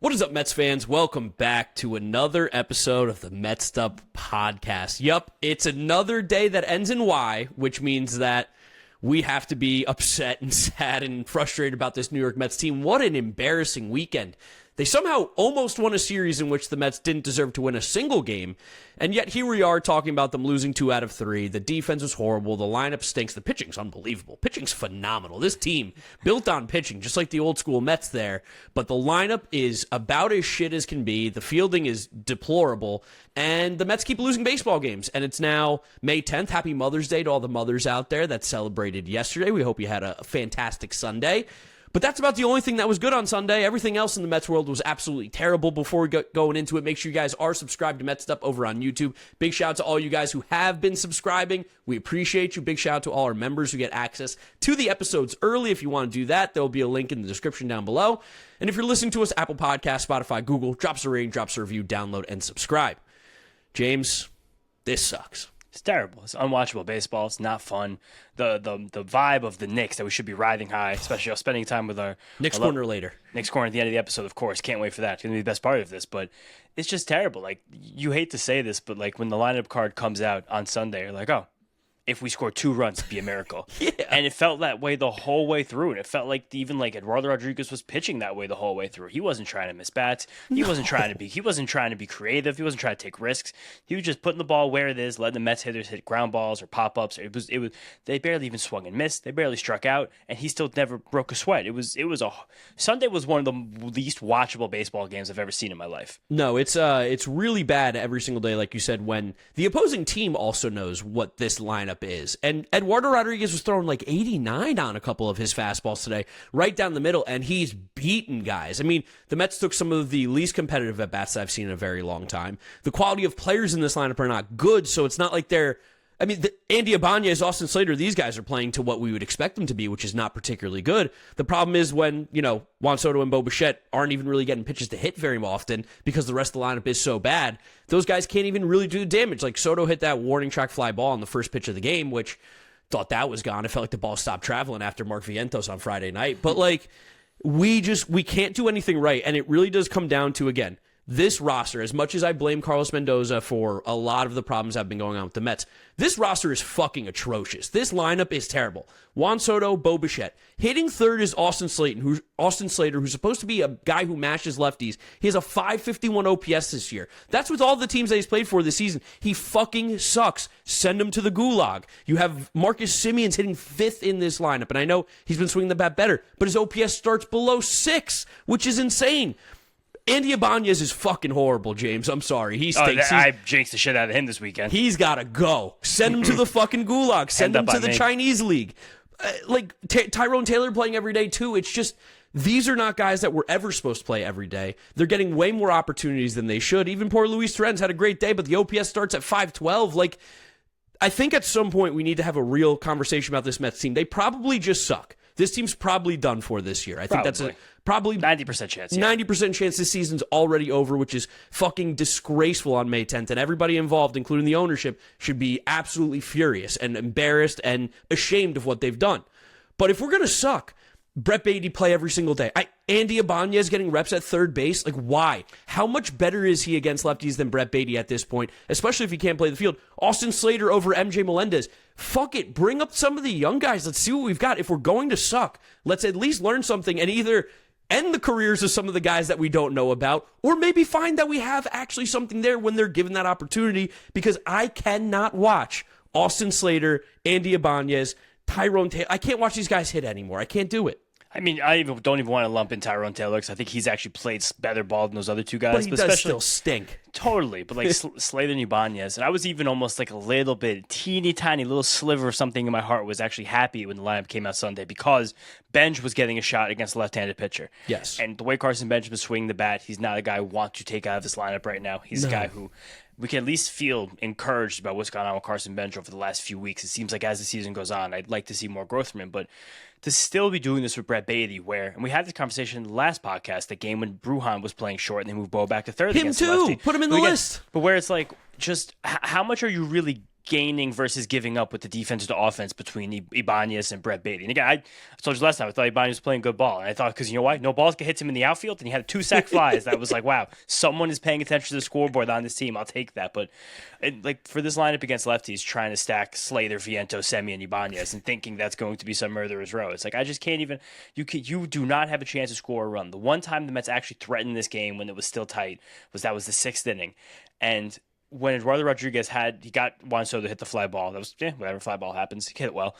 What is up, Mets fans? Welcome back to another episode of the Mets'd podcast. Yup, it's another day that ends in Y, which means that we have to be upset and sad and frustrated about this New York Mets team. What an embarrassing weekend. They somehow almost won a series in which the Mets didn't deserve to win a single game, and yet here we are talking about them losing 2 out of 3. The defense was horrible. The lineup stinks. The pitching's unbelievable. Pitching's phenomenal. This team built on pitching, just like the old school Mets there, but the lineup is about as shit as can be. The fielding is deplorable, and the Mets keep losing baseball games, and it's now May 10th. Happy Mother's Day to all the mothers out there that celebrated yesterday. We hope you had a fantastic Sunday. But that's about the only thing that was good on Sunday. Everything else in the Mets world was absolutely terrible. Before we going into it, make sure you guys are subscribed to Mets'd over on YouTube. Big shout out to all you guys who have been subscribing. We appreciate you. Big shout out to all our members who get access to the episodes early. If you want to do that, there will be a link in the description down below. And if you're listening to us, Apple Podcasts, Spotify, Google, drops a rating, drops a review, download, and subscribe. James, this sucks. It's terrible. It's unwatchable baseball. It's not fun. The vibe of the Knicks that we should be riding high, especially spending time with our Knicks Corner later. Knicks Corner at the end of the episode, of course. Can't wait for that. It's going to be the best part of this. But it's just terrible. Like, you hate to say this, but like when the lineup card comes out on Sunday, you're like, oh, if we score 2 runs, it'd be a miracle. Yeah. And it felt that way the whole way through. And it felt like even like Eduardo Rodriguez was pitching that way the whole way through. He wasn't trying to miss bats. He wasn't trying to be creative. He wasn't trying to take risks. He was just putting the ball where it is, letting the Mets hitters hit ground balls or pop-ups. They barely even swung and missed. They barely struck out, and he still never broke a sweat. Sunday was one of the least watchable baseball games I've ever seen in my life. No, it's really bad every single day, like you said, when the opposing team also knows what this lineup is. And Eduardo Rodriguez was throwing like 89 on a couple of his fastballs today, right down the middle, and he's beaten guys. I mean, the Mets took some of the least competitive at-bats I've seen in a very long time. The quality of players in this lineup are not good, so it's not like Andy Ibanez, Austin Slater, these guys are playing to what we would expect them to be, which is not particularly good. The problem is when, Juan Soto and Bo Bichette aren't even really getting pitches to hit very often because the rest of the lineup is so bad, those guys can't even really do damage. Like Soto hit that warning track fly ball on the first pitch of the game, which thought that was gone. It felt like the ball stopped traveling after Mark Vientos on Friday night. But we can't do anything right, and it really does come down to, again, this roster, as much as I blame Carlos Mendoza for a lot of the problems that have been going on with the Mets, this roster is fucking atrocious. This lineup is terrible. Juan Soto, Bo Bichette. Hitting third is Austin Slater, who's supposed to be a guy who mashes lefties. He has a 551 OPS this year. That's with all the teams that he's played for this season. He fucking sucks. Send him to the gulag. You have Marcus Semien hitting 5th in this lineup, and I know he's been swinging the bat better, but his OPS starts below 6, which is insane. Andy Ibanez is fucking horrible, James. I'm sorry. He stinks. I jinxed the shit out of him this weekend. He's got to go. Send him to the fucking gulag. Send him to the Chinese league. Tyrone Taylor playing every day, too. It's just, these are not guys that were ever supposed to play every day. They're getting way more opportunities than they should. Even poor Luis Torrens had a great day, but the OPS starts at 512. I think at some point we need to have a real conversation about this Mets team. They probably just suck. This team's probably done for this year. I think that's probably 90% chance. Yeah. 90% chance this season's already over, which is fucking disgraceful on May 10th. And everybody involved, including the ownership, should be absolutely furious and embarrassed and ashamed of what they've done. But if we're going to suck, Brett Baty play every single day. Andy Ibanez getting reps at third base. Why? How much better is he against lefties than Brett Baty at this point, especially if he can't play the field? Austin Slater over MJ Melendez. Fuck it. Bring up some of the young guys. Let's see what we've got. If we're going to suck, let's at least learn something and either end the careers of some of the guys that we don't know about, or maybe find that we have actually something there when they're given that opportunity, because I cannot watch Austin Slater, Andy Ibanez, Tyrone Taylor. I can't watch these guys hit anymore. I can't do it. I mean, I don't even want to lump in Tyrone Taylor because I think he's actually played better ball than those other two guys. But he does still stink. Totally. But Slater and Ibanez, and I was even almost like a little bit, teeny tiny little sliver of something in my heart was actually happy when the lineup came out Sunday because Benj was getting a shot against a left-handed pitcher. Yes. And the way Carson Benj was swinging the bat, he's not a guy I want to take out of this lineup right now. He's a guy who we can at least feel encouraged about what's gone on with Carson Benj over the last few weeks. It seems like as the season goes on, I'd like to see more growth from him. But to still be doing this with Brett Baty, and we had this conversation in the last podcast, the game when Brujan was playing short and they moved Bo back to third. Him too. Put him in the list. But where it's like, just how much are you really gaining versus giving up with the defense to offense between Ibanez and Brett Beatty. And again, I told you last time, I thought Ibanez was playing good ball. And I thought, because you know why? No balls could hit him in the outfield, and he had 2 sack flies. That was like, wow, someone is paying attention to the scoreboard on this team. I'll take that. But like for this lineup against lefties, trying to stack Slater, Vientos, Semien, and Ibanez and thinking that's going to be some murderer's row. It's like, I just can't even, you do not have a chance to score a run. The one time the Mets actually threatened this game when it was still tight was the 6th inning. And when Eduardo Rodriguez he got Juan Soto to hit the fly ball. That was, whatever, fly ball happens. He hit it well.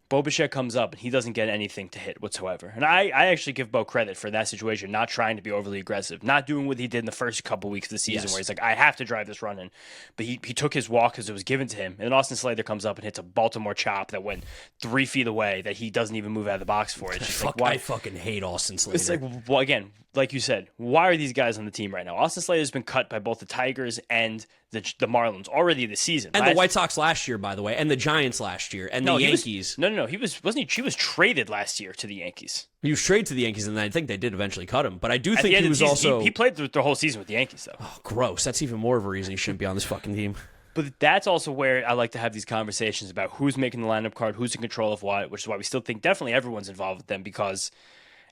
Bo Bichette comes up, and he doesn't get anything to hit whatsoever. And I actually give Bo credit for that situation, not trying to be overly aggressive, not doing what he did in the first couple weeks of the season, where he's like, I have to drive this run in. But he took his walk because it was given to him. And then Austin Slater comes up and hits a Baltimore chop that went 3 feet away that he doesn't even move out of the box for. It's just like, why? I fucking hate Austin Slater. It's like, well, again, like you said, why are these guys on the team right now? Austin Slater has been cut by both the Tigers and the Marlins already this season. And the White Sox last year, by the way, and the Giants last year, and the Yankees. He was traded last year to the Yankees. He was traded to the Yankees, and I think they did eventually cut him. But I do think he was also... He played the whole season with the Yankees, though. Oh, gross. That's even more of a reason he shouldn't be on this fucking team. But that's also where I like to have these conversations about who's making the lineup card, who's in control of what, which is why we still think definitely everyone's involved with them, because...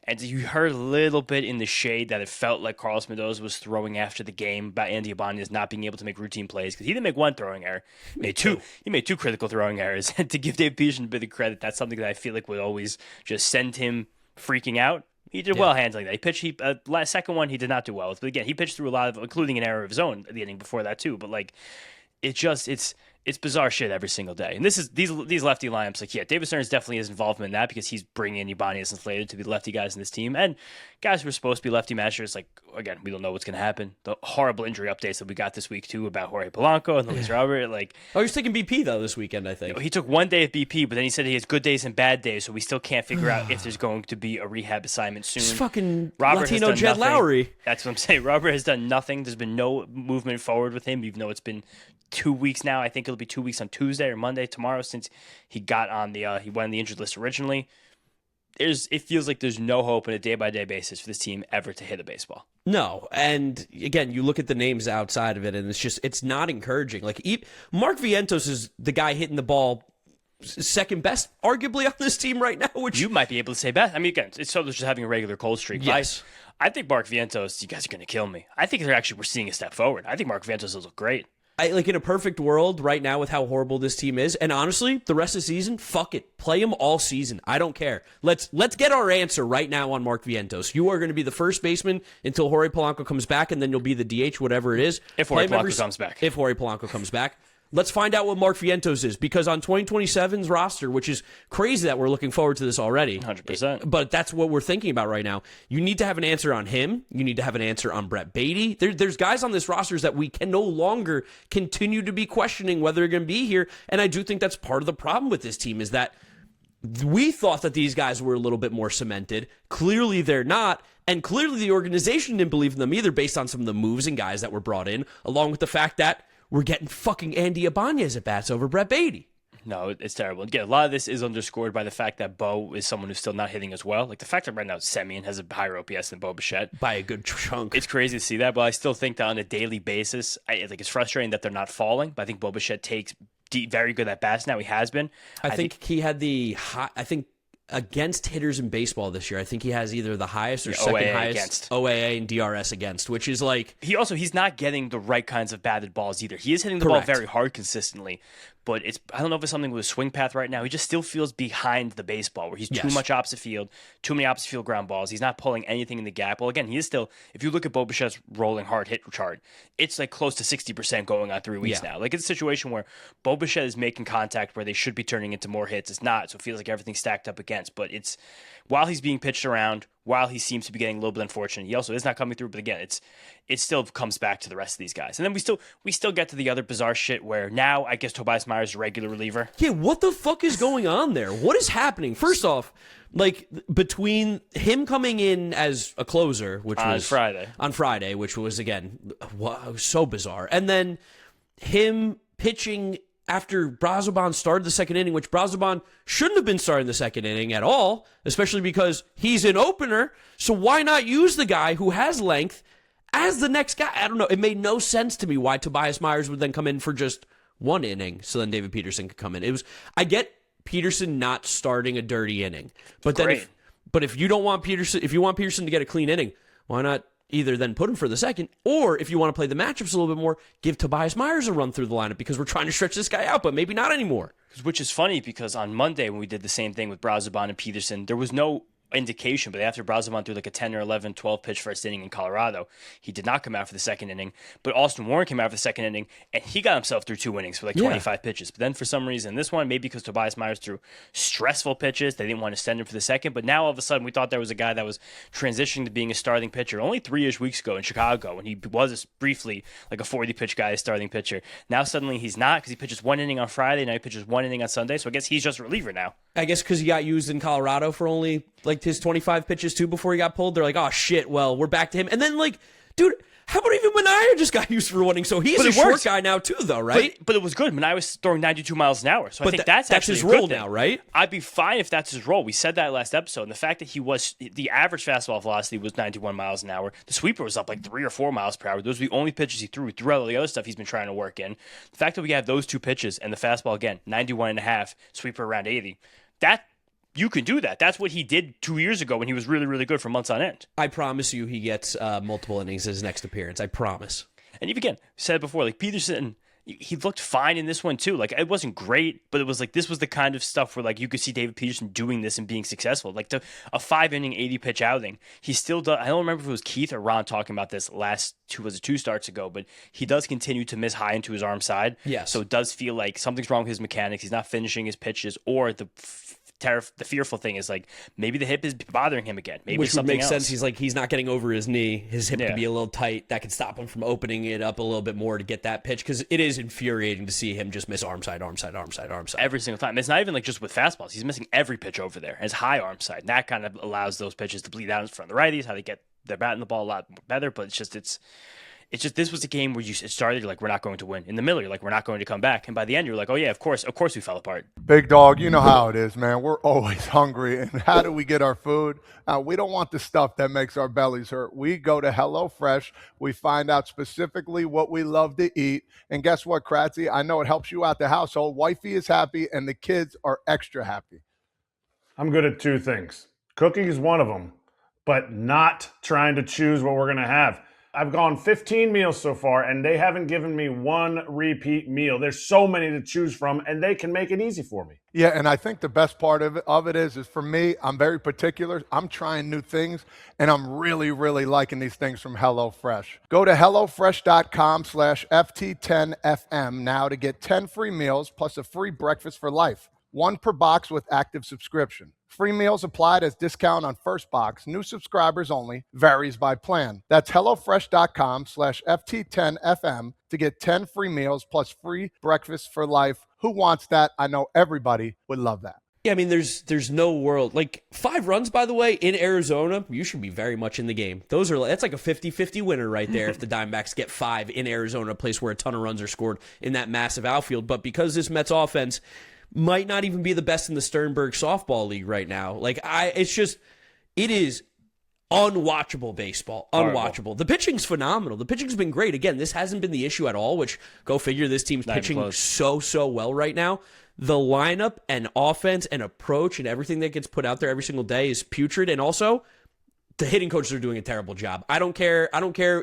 And you heard a little bit in the shade that it felt like Carlos Mendoza was throwing after the game about Andy Ibanez not being able to make routine plays, because he didn't make one throwing error. He made two critical throwing errors. And to give Dave Peterson a bit of credit, that's something that I feel like would always just send him freaking out. He did well handling that. He pitched. Second one he did not do well with, but again, he pitched through a lot of, including an error of his own at the inning before that too. But like, it's bizarre shit every single day. And these lefty lineups, like, David Stearns definitely has involvement in that, because he's bringing in Ibanez and Slater to be the lefty guys in this team. And guys who are supposed to be lefty matchers, like, again, we don't know what's going to happen. The horrible injury updates that we got this week, too, about Jorge Polanco and Luis Robert. Like, he's taking BP, though, this weekend, I think. He took 1 day of BP, but then he said he has good days and bad days, so we still can't figure out if there's going to be a rehab assignment soon. It's fucking Latino Jed Lowry. That's what I'm saying. Robert has done nothing. There's been no movement forward with him, even though it's been 2 weeks now. I think it'll be 2 weeks on Tuesday or Monday tomorrow since he got on he went on the injured list originally. It feels like there's no hope on a day-by-day basis for this team ever to hit a baseball. No, and again, you look at the names outside of it, and it's not encouraging. Like, Mark Vientos is the guy hitting the ball second best, arguably, on this team right now. Which you might be able to say best. I mean, again, it's so just having a regular cold streak. Yes. I think Mark Vientos, you guys are going to kill me. I think we're seeing a step forward. I think Mark Vientos will look great. Like, in a perfect world right now with how horrible this team is, and honestly, the rest of the season, fuck it. Play him all season. I don't care. Let's get our answer right now on Mark Vientos. You are going to be the first baseman until Jorge Polanco comes back, and then you'll be the DH, whatever it is. If Jorge Polanco comes back. If Jorge Polanco comes back. Let's find out what Mark Vientos is, because on 2027's roster, which is crazy that we're looking forward to this already. 100%. But that's what we're thinking about right now. You need to have an answer on him. You need to have an answer on Brett Beatty. There's guys on this roster that we can no longer continue to be questioning whether they're going to be here. And I do think that's part of the problem with this team, is that we thought that these guys were a little bit more cemented. Clearly they're not. And clearly the organization didn't believe in them either, based on some of the moves and guys that were brought in, along with the fact that we're getting fucking Andy Ibanez at bats over Brett Beatty. No, it's terrible. Again, a lot of this is underscored by the fact that Bo is someone who's still not hitting as well. Like, the fact that right now Semien has a higher OPS than Bo Bichette. By a good chunk. It's crazy to see that, but I still think that on a daily basis, it's frustrating that they're not falling, but I think Bo Bichette takes very good at bats now. He has been. I think he had against hitters in baseball this year, I think he has either the highest or second OAA highest against. OAA and DRS against, which is like... He's not getting the right kinds of batted balls either. He is hitting the ball very hard consistently, but I don't know if it's something with a swing path right now. He just still feels behind the baseball, where he's too much opposite field, too many opposite field ground balls. He's not pulling anything in the gap. Well, again, he is still, if you look at Bo Bichette's rolling hard hit chart, it's like close to 60% going on 3 weeks now. Like, it's a situation where Bo Bichette is making contact where they should be turning into more hits. It's not, so it feels like everything's stacked up against. But it's, while he's being pitched around, while he seems to be getting a little bit unfortunate, he also is not coming through. But again, it still comes back to the rest of these guys. And then we still get to the other bizarre shit where now I guess Tobias Myers is a regular reliever. Yeah, what the fuck is going on there? What is happening? First off, like, between him coming in as a closer, which was on Friday, which was, again, so bizarre, and then him pitching after Brazoban started the second inning, which Brazoban shouldn't have been starting the second inning at all, especially because he's an opener. So why not use the guy who has length as the next guy? I don't know. It made no sense to me why Tobias Myers would then come in for just one inning so then David Peterson could come in. I get Peterson not starting a dirty inning, but then if you don't want Peterson, if you want Peterson to get a clean inning, why not either then put him for the second, or if you want to play the matchups a little bit more, give Tobias Myers a run through the lineup because we're trying to stretch this guy out, but maybe not anymore. Which is funny because on Monday when we did the same thing with Brazoban and Peterson, there was no indication, but after Brazoban threw like a 10 or 11, 12 pitch first inning in Colorado, he did not come out for the second inning, but Austin Warren came out for the second inning, and he got himself through 2 innings for like 25 pitches. But then for some reason, this one, maybe because Tobias Myers threw stressful pitches, they didn't want to send him for the second, but now all of a sudden we thought there was a guy that was transitioning to being a starting pitcher only 3-ish weeks ago in Chicago, when he was briefly like a 40-pitch guy, a starting pitcher. Now suddenly he's not, because he pitches 1 inning on Friday, now he pitches 1 inning on Sunday, so I guess he's just a reliever now. I guess because he got used in Colorado for only like his 25 pitches too before he got pulled. They're like, oh shit, well, we're back to him. And then like, dude, how about even Manaea just got used for 1 inning? So he's a short guy now too, though, right? But it was good. Manaea was throwing 92 miles an hour. So I think that's actually his role now, right? I'd be fine if that's his role. We said that last episode. And the fact that the average fastball velocity was 91 miles an hour. The sweeper was up like 3 or 4 miles per hour. Those were the only pitches he threw. Threw all the other stuff he's been trying to work in. The fact that we have those 2 pitches and the fastball again, 91.5, sweeper around 80, that you can do that. That's what he did 2 years ago when he was really, really good for months on end. I promise you he gets multiple innings his next appearance. I promise. And you've again said before, like Peterson, he looked fine in this one too. Like it wasn't great, but it was like this was the kind of stuff where like you could see David Peterson doing this and being successful. Like a 5-inning, 80-pitch outing, he still does. I don't remember if it was Keith or Ron talking about this two starts ago, but he does continue to miss high into his arm side. Yes. So it does feel like something's wrong with his mechanics. He's not finishing his pitches, or the fearful thing is like maybe the hip is bothering him again. Maybe which would make else. sense. He's not getting over his knee. His hip could be a little tight. That could stop him from opening it up a little bit more to get that pitch, because it is infuriating to see him just miss arm side every single time. It's not even like just with fastballs. He's missing every pitch over there. His high arm side. And that kind of allows those pitches to bleed out in front of the righties. How they get their batting the ball a lot better. But it's just this was a game where it started, you're like, we're not going to win. In the middle, you're like, we're not going to come back. And by the end, you're like, oh yeah, of course we fell apart. Big dog, you know how it is, man. We're always hungry. And how do we get our food? We don't want the stuff that makes our bellies hurt. We go to HelloFresh. We find out specifically what we love to eat. And guess what, Kratzy? I know it helps you out the household. Wifey is happy and the kids are extra happy. I'm good at 2 things. Cooking is one of them, but not trying to choose what we're going to have. I've gone 15 meals so far, and they haven't given me 1 repeat meal. There's so many to choose from, and they can make it easy for me. Yeah, and I think the best part of it is for me, I'm very particular. I'm trying new things, and I'm really, really liking these things from HelloFresh. Go to HelloFresh.com/FT10FM now to get 10 free meals plus a free breakfast for life. 1 per box with active subscription. Free meals applied as discount on first box. New subscribers only. Varies by plan. That's HelloFresh.com/FT10FM to get 10 free meals plus free breakfast for life. Who wants that? I know everybody would love that. Yeah, I mean, there's no world. Like, 5 runs, by the way, in Arizona, you should be very much in the game. That's like a 50-50 winner right there if the Diamondbacks get 5 in Arizona, a place where a ton of runs are scored in that massive outfield. But because this Mets offense might not even be the best in the Sternberg softball league right now. Like, it is unwatchable baseball. Unwatchable. Horrible. The pitching's phenomenal. The pitching's been great. Again, this hasn't been the issue at all, which, go figure, this team's pitching so well right now. The lineup and offense and approach and everything that gets put out there every single day is putrid. And also, the hitting coaches are doing a terrible job. I don't care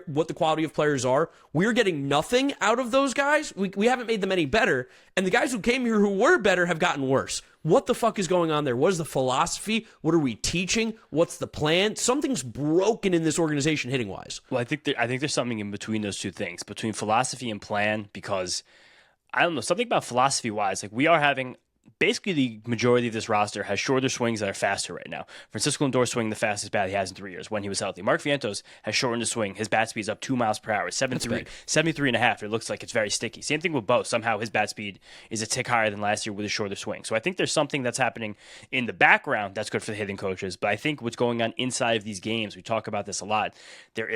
what the quality of players are. We're getting nothing out of those guys. We haven't made them any better. And the guys who came here who were better have gotten worse. What the fuck is going on there? What is the philosophy? What are we teaching? What's the plan? Something's broken in this organization hitting-wise. Well, I think there's something in between those 2 things, between philosophy and plan, because I don't know, something about philosophy-wise, like we are having basically the majority of this roster has shorter swings that are faster right now. Francisco Lindor swinging the fastest bat he has in 3 years when he was healthy. Mark Vientos has shortened his swing. His bat speed's up 2 miles per hour. 73.5. It looks like it's very sticky. Same thing with Bo. Somehow his bat speed is a tick higher than last year with a shorter swing. So I think there's something that's happening in the background that's good for the hitting coaches. But I think what's going on inside of these games, we talk about this a lot,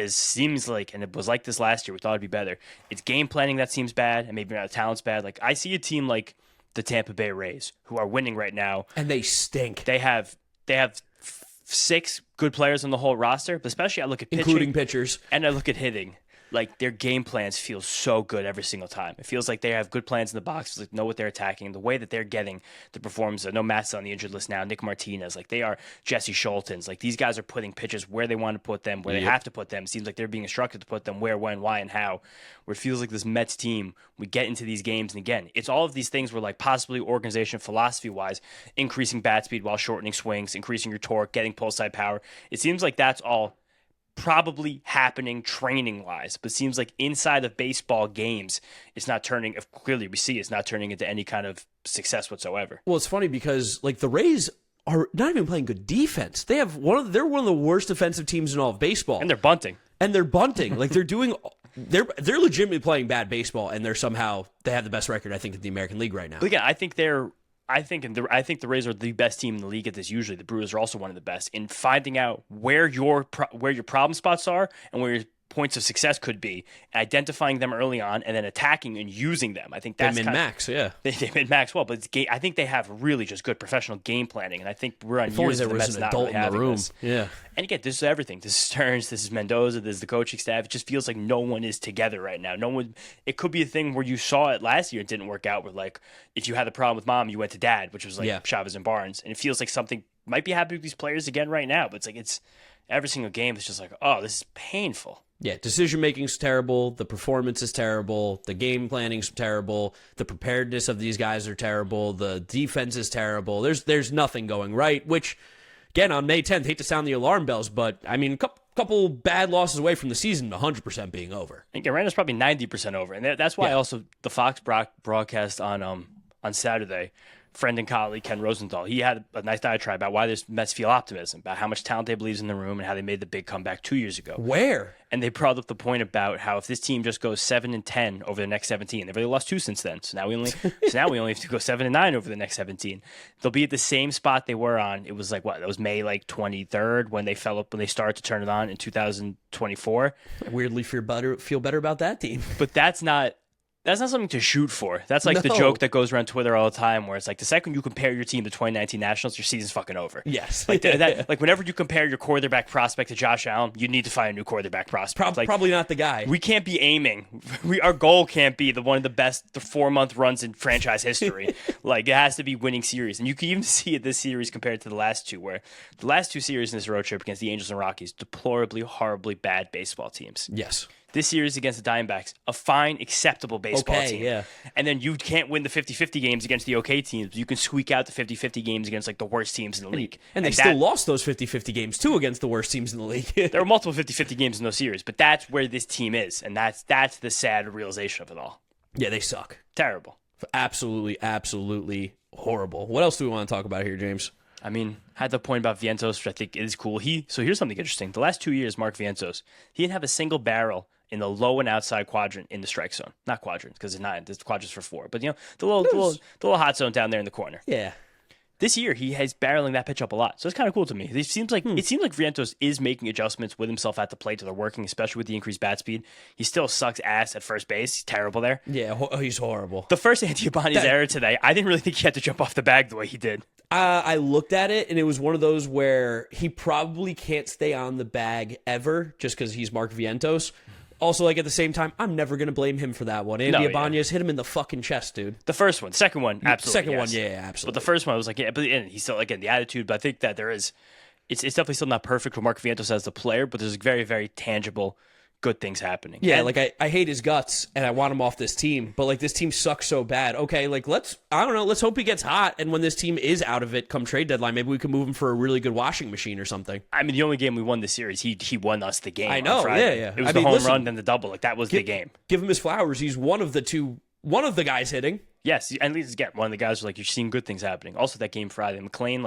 seems like, and it was like this last year, we thought it'd be better. It's game planning that seems bad, and maybe not the talent's bad. Like, I see a team like the Tampa Bay Rays, who are winning right now. And they stink. They have 6 good players on the whole roster, but especially I look at pitching. Including pitchers. And I look at hitting. like their game plans feel so good every single time. It feels like they have good plans in the box, like know what they're attacking, the way that they're getting the performance. I know Matt's on the injured list now, Nick Martinez, like they are Jesse Schultens. Like these guys are putting pitches where they want to put them, where they have to put them. It seems like they're being instructed to put them where, when, why, and how. Where it feels like this Mets team, we get into these games, and again, it's all of these things where like possibly organization philosophy-wise, increasing bat speed while shortening swings, increasing your torque, getting pull side power. It seems like that's all probably happening training wise, but seems like inside of baseball games, it's not turning. If clearly we see it's not turning into any kind of success whatsoever. Well, it's funny because like the Rays are not even playing good defense. They're one of the worst defensive teams in all of baseball, And they're bunting. Like they're legitimately playing bad baseball, and they have the best record I think in the American League right now. But again, I think the Rays are the best team in the league at this. Usually, the Brewers are also one of the best in finding out where your problem spots are and where your points of success could be, identifying them early on, and then attacking and using them. I think that's they min-max, yeah. They min-max well, but I think they have really just good professional game planning, and I think we're on years of the Mets not really having this. Yeah. And again, this is everything. This is Stearns, this is Mendoza, this is the coaching staff. It just feels like no one is together right now. It could be a thing where you saw it last year and didn't work out, where like if you had the problem with mom, you went to dad, which was like Chavez and Barnes. And it feels like something might be happening with these players again right now, but it's every single game is just like, oh, this is painful. Yeah, decision-making's terrible, the performance is terrible, the game planning's terrible, the preparedness of these guys are terrible, the defense is terrible. There's nothing going right, which, again, on May 10th, hate to sound the alarm bells, but, I mean, couple bad losses away from the season 100% being over. I think Arena's probably 90% over, and that's why also the Fox broadcast on Saturday, friend and colleague Ken Rosenthal, he had a nice diatribe about why the Mets feel optimism, about how much talent they believe in the room and how they made the big comeback 2 years ago. Where? And they brought up the point about how if this team just goes 7-10 over the next 17, they've already lost 2 since then. So now we only have to go 7-9 over the next 17. They'll be at the same spot they were on. It was like what? That was May 23rd when they started to turn it on in 2024. I weirdly feel better about that team. But that's not something to shoot for. That's like the joke that goes around Twitter all the time, where it's like the second you compare your team to 2019 Nationals, your season's fucking over. Yes. Like like whenever you compare your quarterback prospect to Josh Allen, you need to find a new quarterback prospect. Probably not the guy. We can't be aiming. Our goal can't be one of the best 4-month runs in franchise history. Like it has to be winning series, and you can even see it this series compared to the last two, where the last 2 series in this road trip against the Angels and Rockies, deplorably, horribly bad baseball teams. Yes. This series against the Diamondbacks, a fine, acceptable baseball team. Yeah. And then you can't win the 50-50 games against the okay teams. You can squeak out the 50-50 games against like the worst teams in the league. And they still lost those 50-50 games too against the worst teams in the league. There were multiple 50-50 games in those series, but that's where this team is, and that's the sad realization of it all. Yeah, they suck. Terrible. Absolutely horrible. What else do we want to talk about here, James? I mean, I had the point about Vientos, which I think is cool. So here's something interesting. The last 2 years, Mark Vientos, he didn't have a single barrel in the low and outside quadrant in the strike zone. Not quadrant, because it's 9. This quadrant's for 4. But, the little hot zone down there in the corner. Yeah. This year, he has barreling that pitch up a lot. So it's kind of cool to me. It seems like Vientos is making adjustments with himself at the plate that are working, especially with the increased bat speed. He still sucks ass at first base. He's terrible there. Yeah, he's horrible. The first Antiabani's error today, I didn't really think he had to jump off the bag the way he did. I looked at it, and it was one of those where he probably can't stay on the bag ever just because he's Mark Vientos. Also, like at the same time, I'm never going to blame him for that one. Andy Ibanez hit him in the fucking chest, dude. The first one. Second one, absolutely. Second one, yeah, absolutely. But the first one, I was like, yeah, but he's still, again, the attitude, but I think that there is, it's definitely still not perfect for Mark Vientos as the player, but there's very, very tangible good things happening. Yeah, like I hate his guts and I want him off this team, but like this team sucks so bad. Okay, like let's hope he gets hot, and when this team is out of it come trade deadline, maybe we can move him for a really good washing machine or something. I mean, the only game we won this series, he won us the game. I know, on Friday. yeah. It was the home run and the double. Like that was the game. Give him his flowers. He's one of the guys hitting. Yes, and at least again, one of the guys was like, you're seeing good things happening. Also, that game Friday, McLean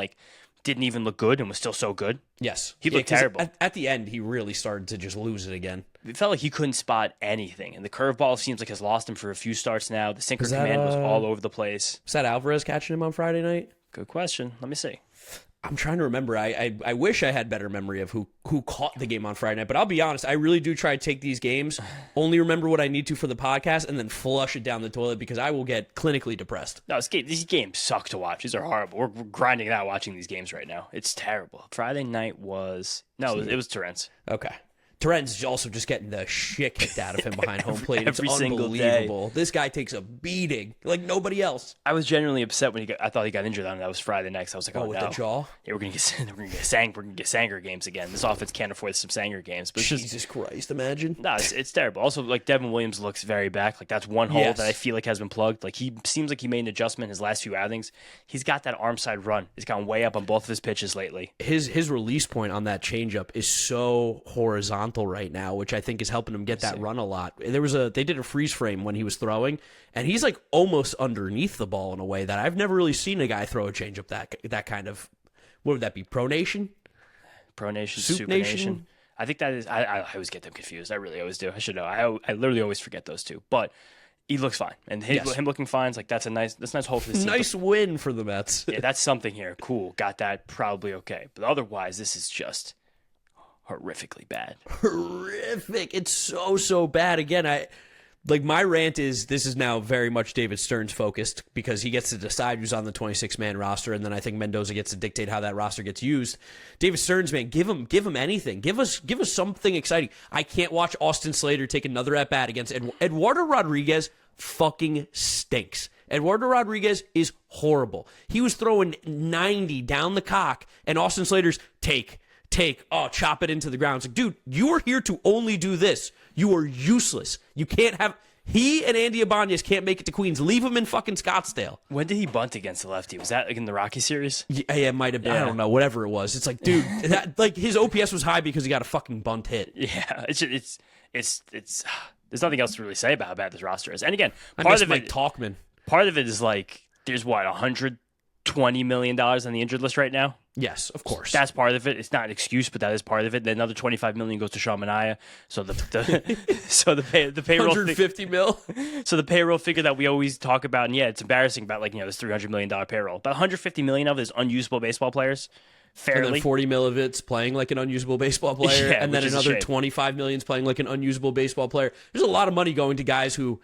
didn't even look good and was still so good. Yes. He looked terrible. At the end, he really started to just lose it again. It felt like he couldn't spot anything. And the curveball seems like has lost him for a few starts now. The sinker command was all over the place. Was that Alvarez catching him on Friday night? Good question. Let me see. I'm trying to remember. I wish I had better memory of who caught the game on Friday night. But I'll be honest, I really do try to take these games, only remember what I need to for the podcast, and then flush it down the toilet because I will get clinically depressed. No, these games suck to watch. These are horrible. We're grinding it out watching these games right now. It's terrible. Friday night was... No, it was Torrance. Okay. Terren's also just getting the shit kicked out of him behind home plate. It's every single day. unbelievable. This guy takes a beating like nobody else. I was genuinely upset when I thought he got injured on it. That was Friday night. I was like, oh, with no. the jaw? Yeah, we're gonna get Sanger games again. This offense can't afford some Sanger games. But Jesus Christ, imagine. No, it's terrible. Also, like Devin Williams looks very back. Like that's one hole Yes. that I feel like has been plugged. Like he seems like he made an adjustment his last few outings. He's got that arm side run. He's gone way up on both of his pitches lately. His release point on that changeup is so horizontal right now, which I think is helping him get that run a lot. They did a freeze frame when he was throwing, and he's like almost underneath the ball in a way that I've never really seen a guy throw a changeup that kind of. What would that be? Pronation? Pronation, Supination? supination. I think that is. I always get them confused. I really always do. I should know. I literally always forget those two. But he looks fine, and him looking fine is like that's a nice hole for the season. Nice win for the Mets. Yeah, that's something here. Cool, got that. Probably okay. But otherwise, this is just horrifically bad. Horrific. It's so bad. Again, my rant is this is now very much David Stearns focused because he gets to decide who's on the 26-man roster, and then I think Mendoza gets to dictate how that roster gets used. David Stearns, man, give him anything. Give us something exciting. I can't watch Austin Slater take another at bat against Eduardo Rodriguez. Fucking stinks. Eduardo Rodriguez is horrible. He was throwing 90 down the cock, and Austin Slater's chop it into the ground. It's like, dude, you are here to only do this. You are useless. You can't have... He and Andy Ibanez can't make it to Queens. Leave him in fucking Scottsdale. When did he bunt against the lefty? Was that like in the Rocky series? Yeah, it might have been. Yeah. I don't know. Whatever it was. It's like, dude, his OPS was high because he got a fucking bunt hit. Yeah, it's there's nothing else to really say about how bad this roster is. And again, I part miss of Mike it, Talkman. part of it is like there's what $120 million on the injured list right now. Yes, of course. That's part of it. It's not an excuse, but that is part of it. Then another $25 million goes to Sean Manaea. So the payroll 150 mil. So the payroll figure that we always talk about, and yeah, it's embarrassing about this $300 million payroll. But $150 million of it is unusable baseball players. Fairly. And then 40 mil of it's playing like an unusable baseball player, Yeah, and then which is a another shame. 25 million is playing like an unusable baseball player. There's a lot of money going to guys who,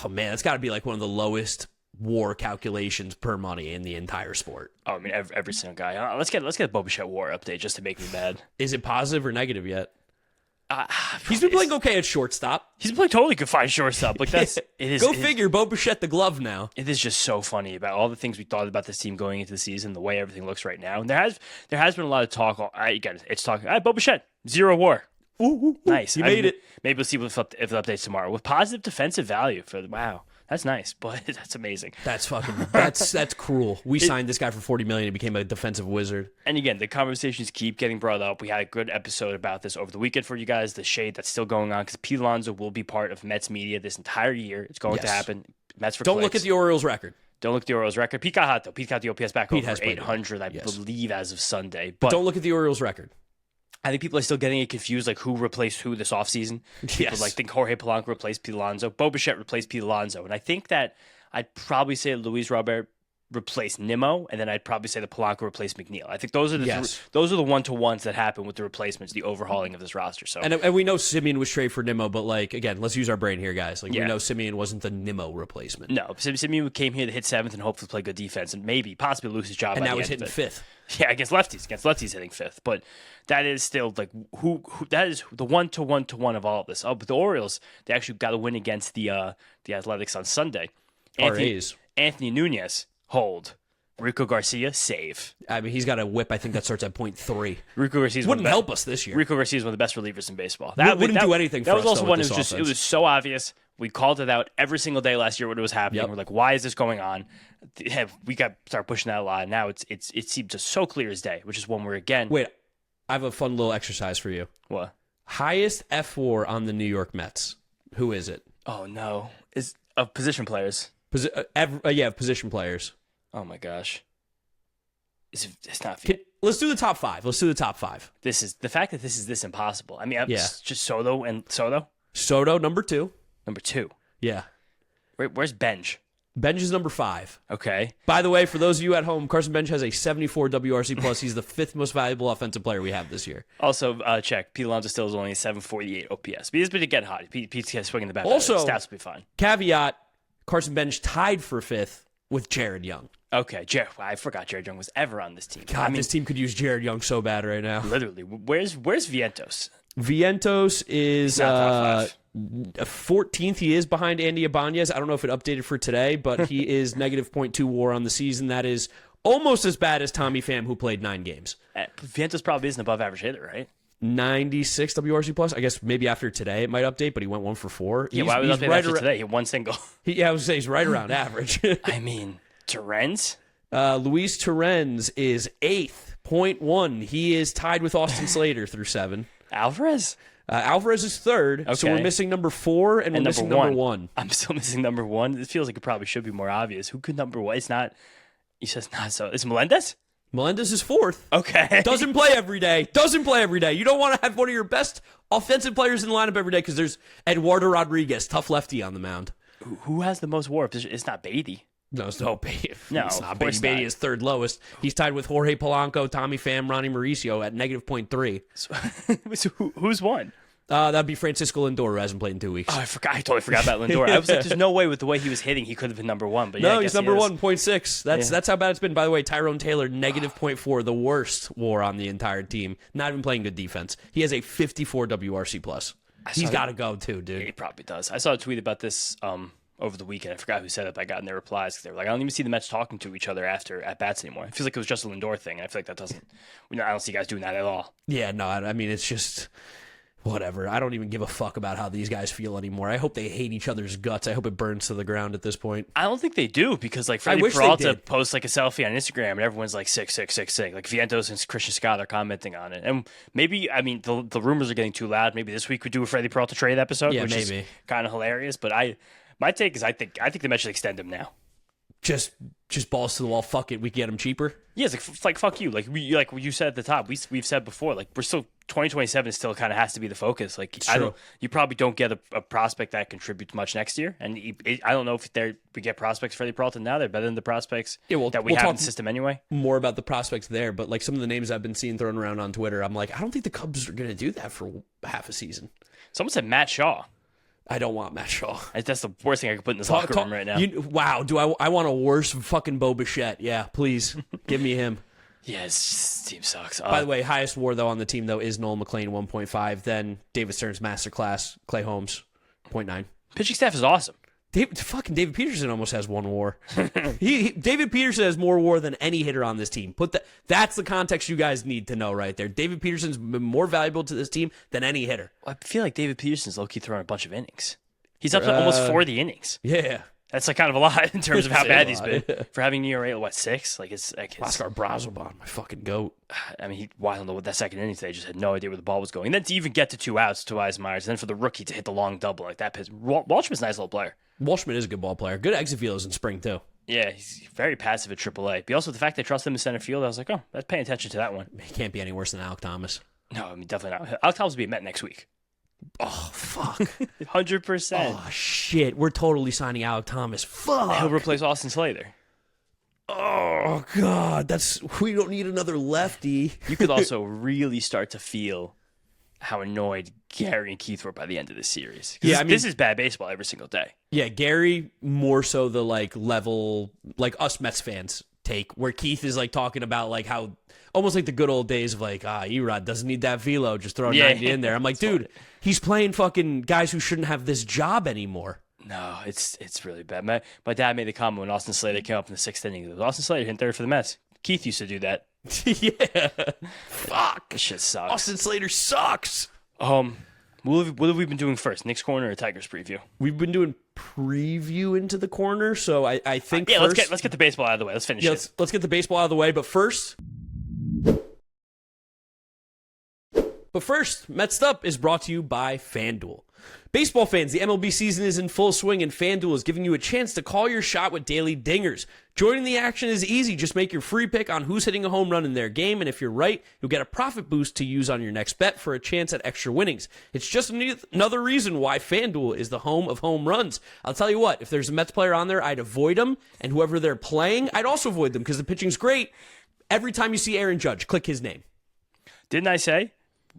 oh man, it's got to be like one of the lowest WAR calculations per money in the entire sport. Oh, I mean, every single guy. Let's get a Bo Bichette WAR update just to make me mad. Is it positive or negative yet? He's been playing okay at shortstop. He's been playing totally good fine shortstop. Like that's it is. Go figure. Bo Bichette the glove now. It is just so funny about all the things we thought about this team going into the season, the way everything looks right now. And there has been a lot of talk. It's talking. Bo Bichette 0 WAR. Ooh, Nice. You made it. Maybe we'll see if it updates tomorrow with positive defensive value for wow. That's nice, but that's amazing. That's cruel. We signed this guy for $40 million and became a defensive wizard. And again, the conversations keep getting brought up. We had a good episode about this over the weekend for you guys. The shade that's still going on because Pete Alonso will be part of Mets media this entire year. It's going to happen. Mets for Don't clicks. look at the Orioles record. Don't look at the Orioles record. Pete got hot though. Pete got the OPS back Pete over has played 800, I yes. believe, as of Sunday. But don't look at the Orioles record. I think people are still getting it confused, like who replaced who this offseason. People Yes. like think Jorge Polanco replaced Pete Alonso. Bo Bichette replaced Pete Alonso. And I think that I'd probably say Luis Robert replaced Nimmo, and then I'd probably say the Polanco replaced McNeil. I think those are the one-to-ones that happen with the replacements, the overhauling of this roster. So and we know Simeon was traded for Nimmo, but like again, let's use our brain here, guys. Like we Yeah. know Simeon wasn't the Nimmo replacement. no, Simeon came here to hit seventh and hopefully play good defense and maybe possibly lose his job. And by now the he's end hitting of it. fifth. Yeah, against lefties hitting fifth. But that is still like who that is the one-to-one of all of this. Oh, but the Orioles, they actually got a win against the Athletics on Sunday. RAs. Anthony Nunez, hold. Rico Garcia, save. I mean, he's got a whip. I think that starts at .3. Rico Garcia Wouldn't help us this year. Rico Garcia is one of the best relievers in baseball. Wouldn't do anything for That was us, also though, one. with It was this just it offense. was so obvious. We called it out every single day last year when it was happening. Yep. We're like, why is this going on? We got to start pushing that a lot. Now it seems just so clear as day, which is when we're again. Wait, I have a fun little exercise for you. What? Highest F4 on the New York Mets. Who is it? Oh no, is of position players. Position players. Oh my gosh. It's not. Let's do the top five. This is the fact that this is this impossible. I mean, Yeah. just Soto and Soto. Soto, number 2. Number 2. Yeah. Where's Benj? Benj is number 5. Okay. By the way, for those of you at home, Carson Benj has a 74 WRC plus. He's the 5th most valuable offensive player we have this year. Also, check. Pete Alonso still is only a 748 OPS. But he's been to get hot. Pete's swinging the bat. Also, stats will be fine. Caveat: Carson Benj tied for 5th with Jared Young. Okay, I forgot Jared Young was ever on this team. God, this team could use Jared Young so bad right now. Literally, where's Vientos? Vientos is not top 14th. He is behind Andy Ibanez. I don't know if it updated for today, but he is negative .2 WAR on the season. That is almost as bad as Tommy Pham, who played 9 games. Vientos probably is an above average hitter, right? 96 WRC plus. I guess maybe after today it might update, but he went 1 for 4. Yeah, why would it update after today? He had one single. I would say he's right around average. I mean, Terrence? Luis Torrens is 8th, .1. He is tied with Austin Slater through 7. Alvarez? Alvarez is 3rd, so we're missing number 4 and we're missing number 1. I'm still missing number 1. It feels like it probably should be more obvious. Who could number 1? It's not. He says not so. It's Melendez? Melendez is 4th. Okay. Doesn't play every day. You don't want to have one of your best offensive players in the lineup every day because there's Eduardo Rodriguez, tough lefty on the mound. Who has the most WAR? It's not Beatty. No, it's not Beatty. No, it's not of Beatty. course Beatty not. is 3rd lowest. He's tied with Jorge Polanco, Tommy Pham, Ronnie Mauricio at negative .3. So who's won? That'd be Francisco Lindor, who hasn't played in 2 weeks. Oh, I totally forgot about Lindor. I was like, there's no way with the way he was hitting, he could have been number 1. But yeah, No, I he's guess number he is. 1, .6. That's how bad it's been. By the way, Tyrone Taylor, negative .4, the worst WAR on the entire team. Not even playing good defense. He has a 54 WRC plus. He's got to go too, dude. He probably does. I saw a tweet about this over the weekend. I forgot who said it. I got in their replies because they were like, I don't even see the Mets talking to each other after at bats anymore. It feels like it was just a Lindor thing. And I feel like that doesn't. I don't see guys doing that at all. Yeah, no, I mean, it's just whatever. I don't even give a fuck about how these guys feel anymore. I hope they hate each other's guts. I hope it burns to the ground at this point. I don't think they do because like Freddie wish they Peralta did. posts like a selfie on Instagram and everyone's like sick. Like Vientos and Christian Scott are commenting on it. And maybe, I mean, the rumors are getting too loud. Maybe this week we do a Freddie Peralta trade episode, Yeah, which maybe. is kind of hilarious. But my take is I think the Mets should extend him now. Just balls to the wall. Fuck it. We can get him cheaper. Yeah, it's like fuck you. Like you said at the top, we've said before. Like we're still 2027 still kind of has to be the focus. Like you probably don't get a prospect that contributes much next year. And I don't know if we get prospects for Freddie Peralta now. They're better than the prospects that we have in the system anyway. More about the prospects there, but like some of the names I've been seeing thrown around on Twitter, I'm like, I don't think the Cubs are going to do that for half a season. Someone said Matt Shaw. I don't want Matt Shaw. That's the worst thing I could put in this locker room right now. Wow, do I want a worse fucking Bo Bichette? Yeah, please give me him. Yeah, this team sucks. By the way, highest WAR though on the team though is Noel McLean 1.5, then David Stearns Masterclass, Clay Holmes 0.9. Pitching staff is awesome. David Peterson almost has 1 WAR. David Peterson has more WAR than any hitter on this team. That's the context you guys need to know right there. David Peterson's been more valuable to this team than any hitter. I feel like David Peterson's low-key throwing a bunch of innings. He's up to almost 40 innings. Yeah. That's like kind of a lot in terms of how bad he's been. For having an ERA at 6? Like it's Oscar Brazoban, my fucking goat. I mean, I don't know what that second inning today, just had no idea where the ball was going. And then to even get to 2 outs to Tobias Myers, and then for the rookie to hit the long double like that. Walshman's a nice little player. Walshman is a good ball player. Good exit feelers in spring, too. Yeah, he's very passive at AAA. But also the fact they trust him in center field, I was like, oh, let's pay attention to that one. He can't be any worse than Alek Thomas. No, I mean, definitely not. Alek Thomas will be a Met next week. Oh, fuck. 100%. Oh, shit. We're totally signing Alek Thomas. Fuck. He'll replace Austin Slater. Oh, God. We don't need another lefty. You could also really start to feel how annoyed Gary and Keith were by the end of this series. Yeah, this is bad baseball every single day. Yeah, Gary more so the level us Mets fans take, where Keith is talking about how almost like the good old days of Erod doesn't need that velo, just throw 90 in there. I'm like, dude, he's playing fucking guys who shouldn't have this job anymore. No, it's really bad. My dad made the comment when Austin Slater came up in the 6th inning. Austin Slater hit 3rd for the Mets. Keith used to do that. Yeah. Fuck. This shit sucks. Austin Slater sucks. What have we been doing first? Knicks Corner or Tigers preview? We've been doing preview into the corner, so I think first, let's get the baseball out of the way. Let's finish it. Let's get the baseball out of the way, but first, Mets'd Up is brought to you by FanDuel. Baseball fans, the MLB season is in full swing, and FanDuel is giving you a chance to call your shot with daily dingers. Joining the action is easy. Just make your free pick on who's hitting a home run in their game, and if you're right, you'll get a profit boost to use on your next bet for a chance at extra winnings. It's just another reason why FanDuel is the home of home runs. I'll tell you what, if there's a Mets player on there, I'd avoid them, and whoever they're playing, I'd also avoid them because the pitching's great. Every time you see Aaron Judge, click his name. Didn't I say?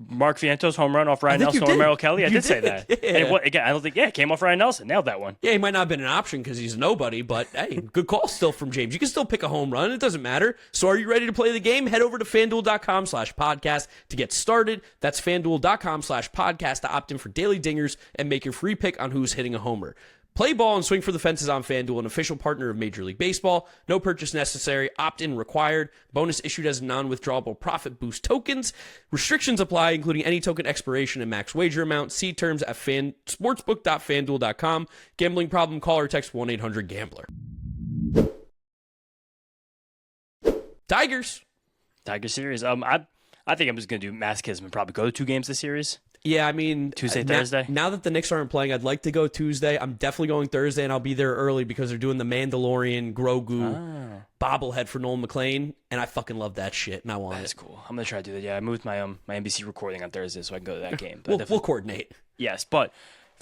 Mark Vientos home run off Ryan think you Nelson or did. Merrill Kelly. I You did say did. that. Yeah. And again, I don't think, it came off Ryan Nelson. Nailed that one. Yeah, he might not have been an option because he's nobody, but hey, good call still from James. You can still pick a home run. It doesn't matter. So are you ready to play the game? Head over to FanDuel.com/podcast to get started. That's FanDuel.com/podcast to opt in for daily dingers and make your free pick on who's hitting a homer. Play ball and swing for the fences on FanDuel, an official partner of Major League Baseball. No purchase necessary. Opt-in required. Bonus issued as non-withdrawable profit boost tokens. Restrictions apply, including any token expiration and max wager amount. See terms at sportsbook.fanduel.com. Gambling problem? Call or text 1-800-GAMBLER. Tigers. Tiger series. I think I'm just going to do masochism and probably go to 2 games this series. Yeah, I mean... Tuesday, Thursday? Now that the Knicks aren't playing, I'd like to go Tuesday. I'm definitely going Thursday, and I'll be there early because they're doing the Mandalorian Grogu bobblehead for Nolan McLean, and I fucking love that shit, and I want That's it. cool. I'm going to try to do that. Yeah, I moved my NBC recording on Thursday so I can go to that game. But We'll coordinate. Yes, but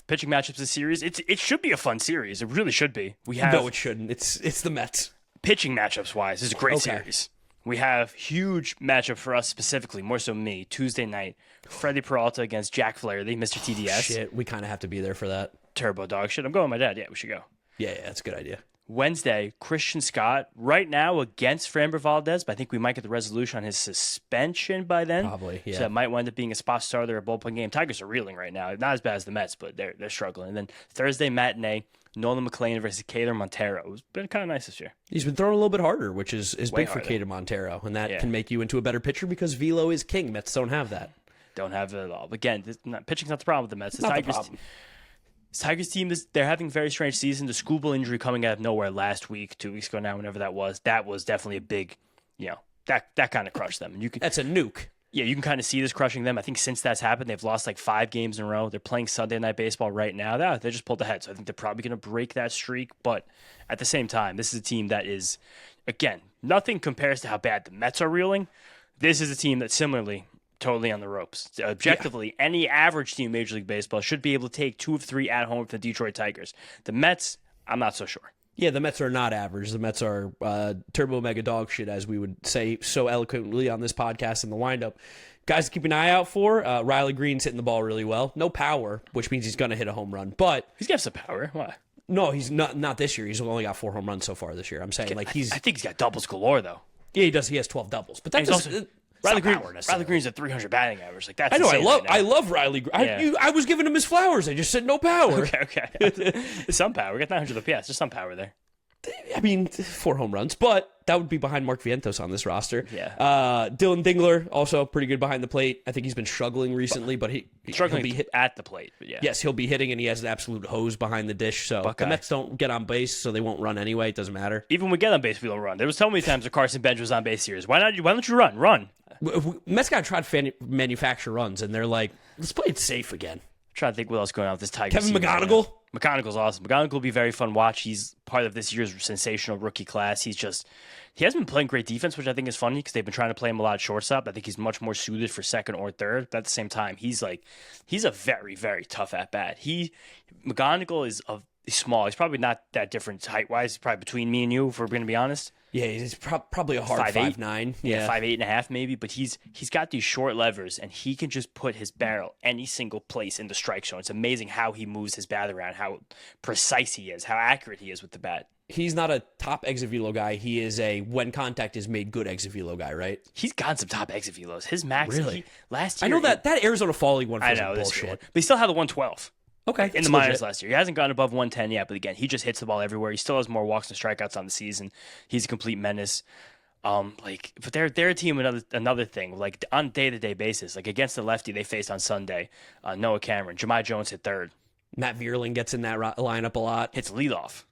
pitching matchups this series, it should be a fun series. It really should be. We have No, it shouldn't. It's the Mets. pitching matchups wise. This is a great Okay. series. We have huge matchup for us specifically, more so me, Tuesday night. Freddie Peralta against Jack Flaherty, Mr. TDS. Shit, we kind of have to be there for that. Turbo dog shit. I'm going with my dad. Yeah, we should go. Yeah, that's a good idea. Wednesday, Christian Scott, right now against Framber Valdez, but I think we might get the resolution on his suspension by then. Probably, yeah. So that might wind up being a spot starter or a bullpen game. Tigers are reeling right now. Not as bad as the Mets, but they're struggling. And then Thursday matinee, Nolan McLean versus Kader Montero. It's been kind of nice this year. He's been throwing a little bit harder, which is Way big for harder. Kader Montero, and that Yeah. can make you into a better pitcher because velo is king. Mets don't have that. Don't have it at all. But again, pitching's not the problem with the Mets. Not the problem. This Tigers team, they're having a very strange season. The Scooble injury coming out of nowhere last week, 2 weeks ago now, whenever that was definitely a big, that kind of crushed them. And you can, That's a nuke. yeah, you can kind of see this crushing them. I think since that's happened, they've lost like 5 games in a row. They're playing Sunday Night Baseball right now. They just pulled ahead. So I think they're probably going to break that streak. But at the same time, this is a team that is, again, nothing compares to how bad the Mets are reeling. This is a team that's similarly totally on the ropes. Objectively, any average team in Major League Baseball should be able to take 2 of 3 at home for the Detroit Tigers. The Mets, I'm not so sure. Yeah, the Mets are not average. The Mets are turbo mega dog shit, as we would say so eloquently on this podcast in the windup. Guys to keep an eye out for, Riley Green's hitting the ball really well. No power, which means he's going to hit a home run. But He's got some power. Why? no, he's not this year. He's only got 4 home runs so far this year. I'm saying like I think he's got doubles galore, though. yeah, he does. He has 12 doubles, but And that's he's also Riley Riley Green's at 300 batting average. Like that's I know. insane right now. I love Riley. I was giving him his flowers. I just said no power. Okay. There's some power. We got 900 OPS. There's some power there. I mean, 4 home runs, but that would be behind Mark Vientos on this roster. Yeah. Dylan Dingler, also pretty good behind the plate. I think he's been struggling recently, but Struggling he'll be hit. at the plate, but yeah. Yes, he'll be hitting, and he has an absolute hose behind the dish. So Buckeye. the Mets don't get on base, so they won't run anyway. It doesn't matter. Even when we get on base, we don't run. There was so many times that Carson Bench was on base series. Why don't you run? Run. Mets got to try to manufacture runs, and they're like, let's play it safe again. Trying to think what else going on with this Tigers. Kevin team right McGonigal? now. McGonigal's awesome. McGonigal will be a very fun watch. He's part of this year's sensational rookie class. He hasn't been playing great defense, which I think is funny because they've been trying to play him a lot at shortstop. I think he's much more suited for second or third. But at the same time, he's a very, very tough at bat. McGonigal is small. He's probably not that different height wise. He's probably between me and you, if we're going to be honest. Yeah, he's probably a hard 5'9". Yeah, 5'8.5" maybe, but he's got these short levers and he can just put his barrel any single place in the strike zone. It's amazing how he moves his bat around, how precise he is, how accurate he is with the bat. He's not a top exit velo guy. He is a when contact is made good exit velo guy, right? He's got some top exit velos. His max Really? last year. I know that Arizona Fall League one I feels know like this bullshit. year, but he still had the 112. Okay, In it's the minors legit. last year. He hasn't gotten above 110 yet, but again, he just hits the ball everywhere. He still has more walks and strikeouts on the season. He's a complete menace. But they're a team, another thing, like on day-to-day basis, like against the lefty they faced on Sunday, Noah Cameron, Jahmai Jones hit third, Matt Vierling gets in that lineup a lot. hits leadoff.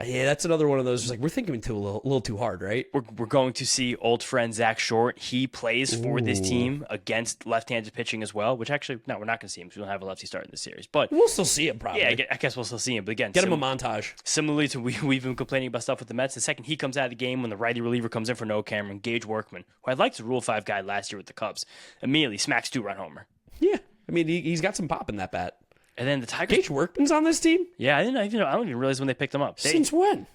Yeah, that's another one of those. Like we're thinking a little too hard, right? We're going to see old friend Zach Short. He plays for this team against left-handed pitching as well, which actually, no, we're not going to see him because we don't have a lefty starting this series. But We'll still see it probably. yeah, I guess we'll still see him. But again, Get him a montage. similarly to we've been complaining about stuff with the Mets, the second he comes out of the game when the righty reliever comes in for Noah Cameron, Gage Workman, who I liked as a Rule 5 guy last year with the Cubs, immediately smacks 2-run homer. Yeah, I mean he's got some pop in that bat. And then the Tigers. Gage Workman's on this team Yeah, I don't even realize when they picked him up. since when?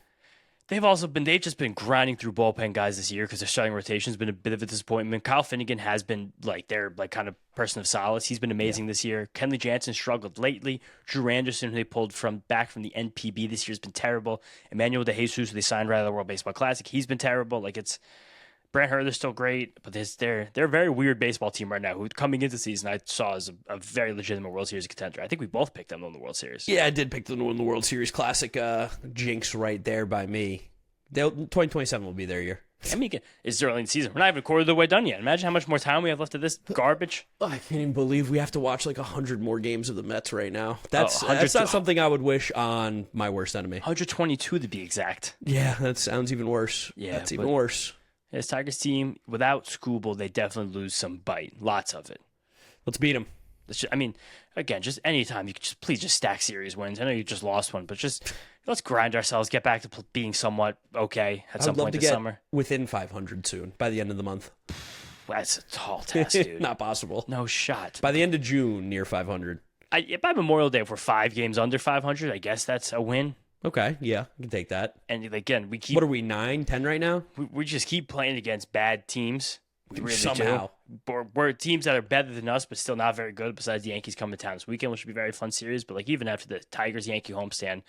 They've just been grinding through bullpen guys this year because their starting rotation has been a bit of a disappointment. Kyle Finnegan has been their kind of person of solace. He's been amazing this year. Kenley Jansen struggled lately. Drew Anderson, who they pulled back from the NPB this year, has been terrible. Emmanuel DeJesus, who they signed right out of the World Baseball Classic, he's been terrible. Brant Hurter's still great, but they're a very weird baseball team right now, who coming into the season I saw as a very legitimate World Series contender. I think we both picked them to win the World Series. Yeah, I did pick them to win the World Series Classic. Jinx right there by me. 2027 will be their year. I mean, it's early in the season. We're not even a quarter of the way done yet. Imagine how much more time we have left of this garbage. I can't even believe we have to watch 100 more games of the Mets right now. That's not something I would wish on my worst enemy. 122 to be exact. Yeah, that sounds even worse. Yeah, that's even worse. This Tigers team, without Skubal, they definitely lose some bite. Lots of it. Let's beat them. Again, just anytime you could please just stack series wins. I know you just lost one, but just let's grind ourselves, get back to being somewhat okay at some point this summer. Within 500 soon, by the end of the month. That's a tall task, dude. Not possible. No shot. By the end of June, near 500. By Memorial Day, if we're 5 games under 500, I guess that's a win. Okay, yeah, I can take that. And again, we keep. What are we, 9, 10 right now? We just keep playing against bad teams. We really Somehow. do. We're teams that are better than us, but still not very good. Besides the Yankees coming to town this weekend, which should be a very fun series. But even after the Tigers-Yankee homestand,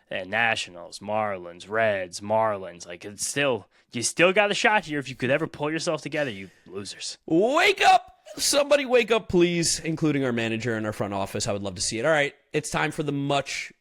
and Nationals, Marlins, Reds, Marlins, it's still you still got a shot here if you could ever pull yourself together. You losers, wake up! Somebody wake up, please, including our manager and our front office. I would love to see it. All right, it's time for the much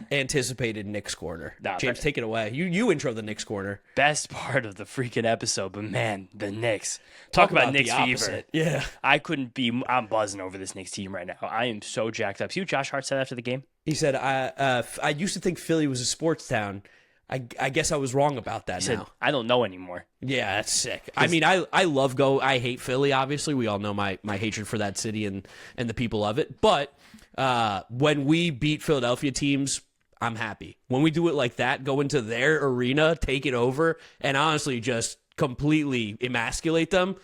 anticipated Knicks Corner. James, take it away. You intro the Knicks Corner. Best part of the freaking episode, but man, the Knicks. Talk about Knicks fever. Yeah. I'm buzzing over this Knicks team right now. I am so jacked up. See what Josh Hart said after the game? He said, I used to think Philly was a sports town. I guess I was wrong about that now. I don't know anymore. Yeah, that's sick. I hate Philly, obviously. We all know my hatred for that city and the people of it. But when we beat Philadelphia teams, I'm happy. When we do it like that, go into their arena, take it over, and honestly just completely emasculate them,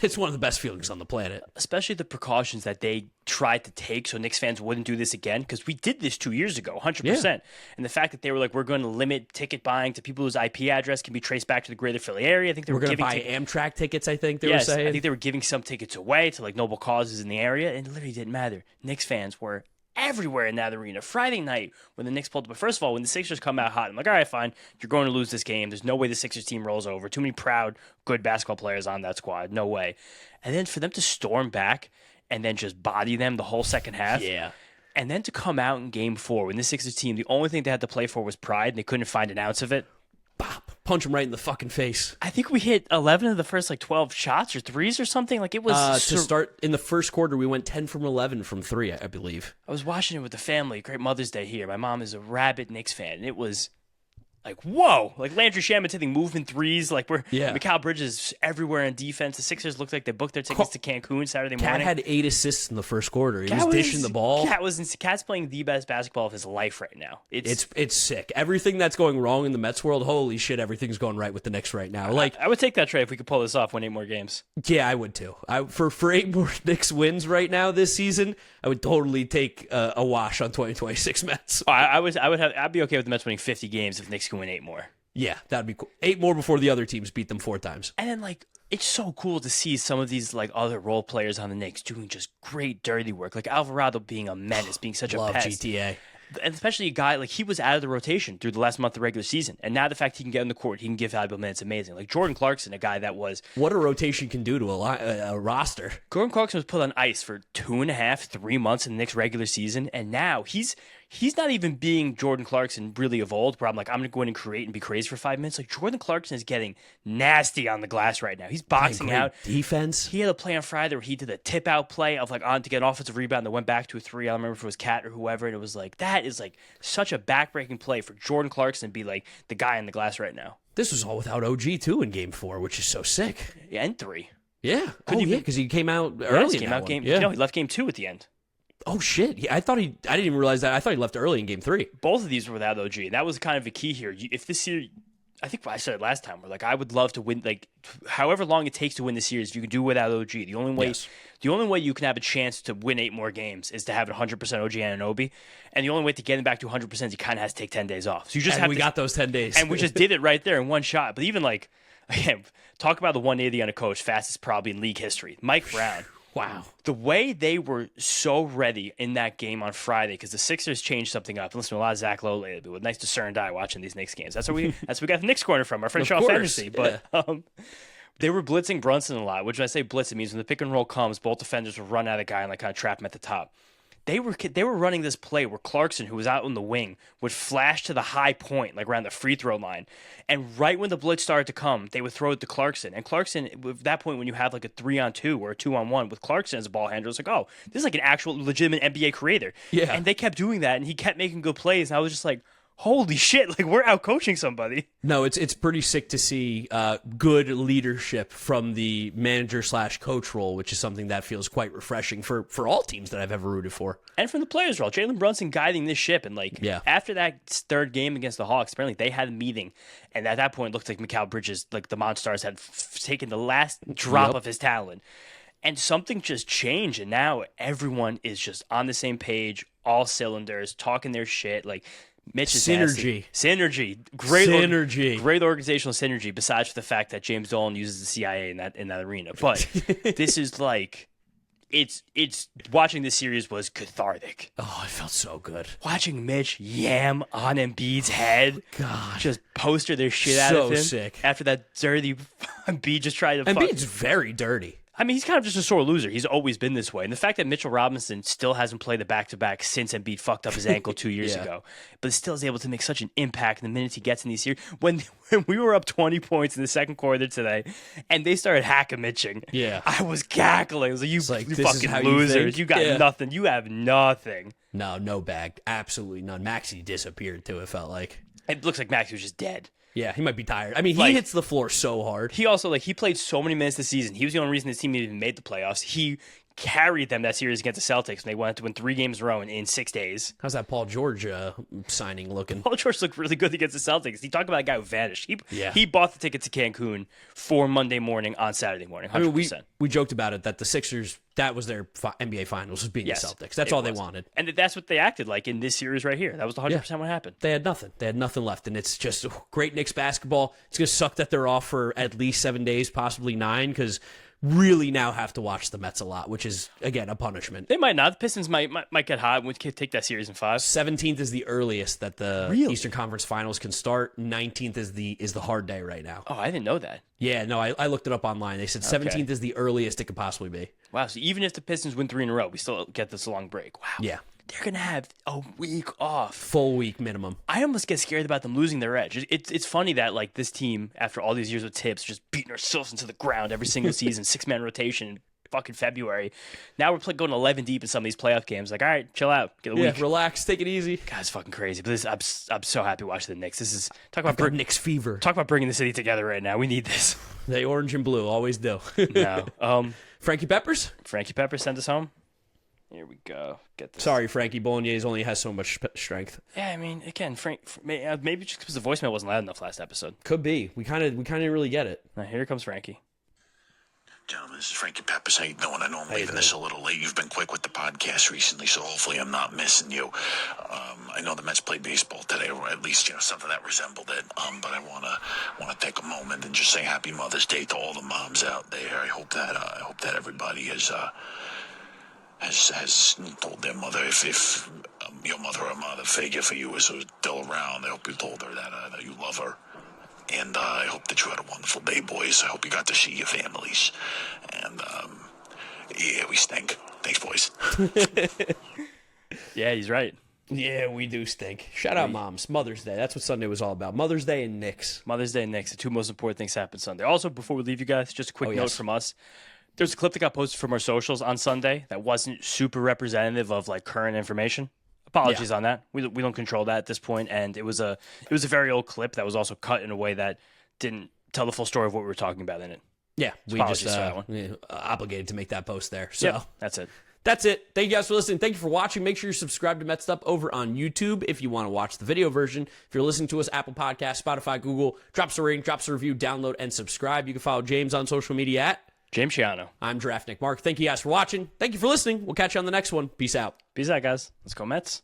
it's one of the best feelings on the planet. Especially the precautions that they tried to take so Knicks fans wouldn't do this again, because we did this 2 years ago, 100%. Yeah. And the fact that they were we're going to limit ticket buying to people whose IP address can be traced back to the greater Philly area. I think they were going to buy Amtrak tickets, I think they were saying. I think they were giving some tickets away to noble causes in the area, and it literally didn't matter. Knicks fans were everywhere in that arena. Friday night when the Knicks pulled up. But first of all, when the Sixers come out hot, I'm like, all right, fine. You're going to lose this game. There's no way the Sixers team rolls over. Too many proud, good basketball players on that squad. No way. And then for them to storm back and then just body them the whole second half. Yeah. And then to come out in game 4 when the Sixers team, the only thing they had to play for was pride, and they couldn't find an ounce of it. Bop. Punch him right in the fucking face. I think we hit 11 of the first 12 shots or threes or something. It was to start in the first quarter. We went 10 from 11 from 3, I believe. I was watching it with the family. Great Mother's Day here. My mom is a rabid Knicks fan, and it was whoa! Landry Shamet hitting moving threes. Mikal Bridges everywhere in defense. The Sixers looked like they booked their tickets to Cancun Saturday morning. Cat had 8 assists in the first quarter. He was dishing the ball. Cat's playing the best basketball of his life right now. It's sick. Everything that's going wrong in the Mets world, holy shit, everything's going right with the Knicks right now. I would take that trade if we could pull this off, win 8 more games. Yeah, I would too. For 8 more Knicks wins right now this season, I would totally take a wash on 2026 Mets. I'd be okay with the Mets winning 50 games if Knicks can win 8 more. Yeah, that'd be cool. 8 more before the other teams beat them 4 times. And then it's so cool to see some of these other role players on the Knicks doing just great dirty work. Alvarado being a menace, being such a pest. Love GTA. And especially a guy he was out of the rotation through the last month of the regular season, and now the fact he can get in the court, he can give valuable minutes, amazing. Jordan Clarkson, a guy that was what a rotation can do to a roster. Jordan Clarkson was put on ice for 2.5, 3 months in the Knicks regular season, and now he's not even being Jordan Clarkson really of old, where I'm going to go in and create and be crazy for 5 minutes. Jordan Clarkson is getting nasty on the glass right now. He's boxing out defense. He had a play on Friday where he did a tip out play of on to get an offensive rebound that went back to a 3. I don't remember if it was Cat or whoever, and it was that is such a backbreaking play for Jordan Clarkson to be the guy on the glass right now. This was all without OG too in Game 4, which is so sick. Yeah, and 3. Yeah, because he came out early. He left Game 2 at the end. Oh shit! Yeah, I didn't even realize that. I thought he left early in Game 3. Both of these were without OG, and that was kind of a key here. If this series, I think I said it last time. We're like, I would love to win, like, however long it takes to win the series. If you can do it without OG, the only way you can have a chance to win 8 more games is to have 100% OG Anunoby, and the only way to get him back to 100% is he kind of has to take 10 days off. So you just and have we got those 10 days, and we just did it right there in one shot. But even like, again, talk about the 180 on a coach, fastest probably in league history. Mike Brown. Wow. The way they were so ready in that game on Friday, because the Sixers changed something up. Listen to a lot of Zach Lowe lately, with nice discerned eye watching these Knicks games. That's where we got the Knicks Corner from, our friend Shaw Fantasy. But they were blitzing Brunson a lot, which when I say blitz, it means when the pick and roll comes, both defenders will run at a guy and like kind of trap him at the top. They were running this play where Clarkson, who was out on the wing, would flash to the high point, like around the free throw line. And right when the blitz started to come, they would throw it to Clarkson. And Clarkson, at that point, when you have like a 3-on-2 or a 2-on-1 with Clarkson as a ball handler, it's like, oh, this is like an actual legitimate NBA creator. Yeah. And they kept doing that, and he kept making good plays. And I was just like, holy shit, like we're out coaching somebody. No, it's pretty sick to see good leadership from the manager/coach role, which is something that feels quite refreshing for all teams that I've ever rooted for. And from the players' role, Jalen Brunson guiding this ship. And like after that third game against the Hawks, apparently they had a meeting. And at that point, it looked like Mikal Bridges, like the Monstars, had taken the last drop of his talent. And something just changed. And now everyone is just on the same page, all cylinders, talking their shit. Like, Mitch is synergy. Synergy. Great synergy. Great organizational synergy, besides for the fact that James Dolan uses the CIA in that arena. But this is like, it's watching this series was cathartic. Oh, it felt so good. Watching Mitch yam on Embiid's head. God. Just poster their shit out of him. So sick. After that dirty Embiid just tried to Embiid's very dirty. I mean, he's kind of just a sore loser. He's always been this way. And the fact that Mitchell Robinson still hasn't played the back-to-back since Embiid fucked up his ankle 2 years ago, but still is able to make such an impact in the minutes he gets in these series. When we were up 20 points in the second quarter today, and they started hacking-mitching, I was cackling. I was like, you fucking losers. You got nothing. You have nothing. No bag. Absolutely none. Maxey disappeared, too, it felt like. It looks like Maxey was just dead. Yeah, he might be tired. I mean, he hits the floor so hard. He also, he played so many minutes this season. He was the only reason his team even made the playoffs. He carried them that series against the Celtics, and they went to win 3 games in a row in 6 days. How's that Paul George signing looking? Paul George looked really good against the Celtics. He talked about a guy who vanished. He bought the ticket to Cancun for Monday morning on Saturday morning, 100%. I mean, we joked about it, that the Sixers, that was their NBA Finals, was beating the Celtics. That's all they wanted. And that's what they acted like in this series right here. That was 100% what happened. They had nothing. They had nothing left, and it's just great Knicks basketball. It's going to suck that they're off for at least 7 days, possibly 9, because really now have to watch the Mets a lot, which is, again, a punishment. They might not. The Pistons might get hot. We could take that series in 5. 17th is the earliest that the Eastern Conference Finals can start. 19th is the hard day right now. Oh, I didn't know that. Yeah, no, I looked it up online. They said 17th is the earliest it could possibly be. Wow, so even if the Pistons win 3 in a row, we still get this long break. Wow. Yeah. They're going to have a week off. Full week minimum. I almost get scared about them losing their edge. It's funny that like this team, after all these years with Tips, just beating ourselves into the ground every single season, 6-man rotation in fucking February. Now we're going 11 deep in some of these playoff games. Like, all right, chill out. Get a week. Relax. Take it easy. God, it's fucking crazy. But I'm so happy watching the Knicks. This is talk about Knicks fever. Talk about bringing the city together right now. We need this. They orange and blue always do. No. Frankie Peppers sent us home. Here we go. Get this. Sorry, Frankie. Bolognese only has so much strength. Yeah, I mean, again, maybe just because the voicemail wasn't loud enough last episode. Could be. We kind of didn't really get it. Now, here comes Frankie. Gentlemen, this is Frankie Peppers. How you doing? I know I'm leaving this a little late. You've been quick with the podcast recently, so hopefully I'm not missing you. I know the Mets played baseball today, or at least something that resembled it. But I wanna take a moment and just say Happy Mother's Day to all the moms out there. I hope that everybody has told their mother, if your mother or mother figure for you is still around, I hope you told her that you love her. And I hope that you had a wonderful day, boys. I hope you got to see your families. And, we stink. Thanks, boys. Yeah, he's right. Yeah, we do stink. Shout out moms. Mother's Day. That's what Sunday was all about. Mother's Day and Knicks. Mother's Day and Knicks. The 2 most important things happen Sunday. Also, before we leave you guys, just a quick note from us. There's a clip that got posted from our socials on Sunday that wasn't super representative of like current information. Apologies on that. We don't control that at this point, and it was a very old clip that was also cut in a way that didn't tell the full story of what we were talking about in it. Yeah, so we just obligated to make that post there. So that's it. That's it. Thank you guys for listening. Thank you for watching. Make sure you're subscribed to Mets'd Up over on YouTube if you want to watch the video version. If you're listening to us, Apple Podcasts, Spotify, Google, drop us a rating, drop us a review, download, and subscribe. You can follow James on social media at James Chiano. I'm Draft Nick Mark. Thank you guys for watching. Thank you for listening. We'll catch you on the next one. Peace out. Peace out, guys. Let's go Mets.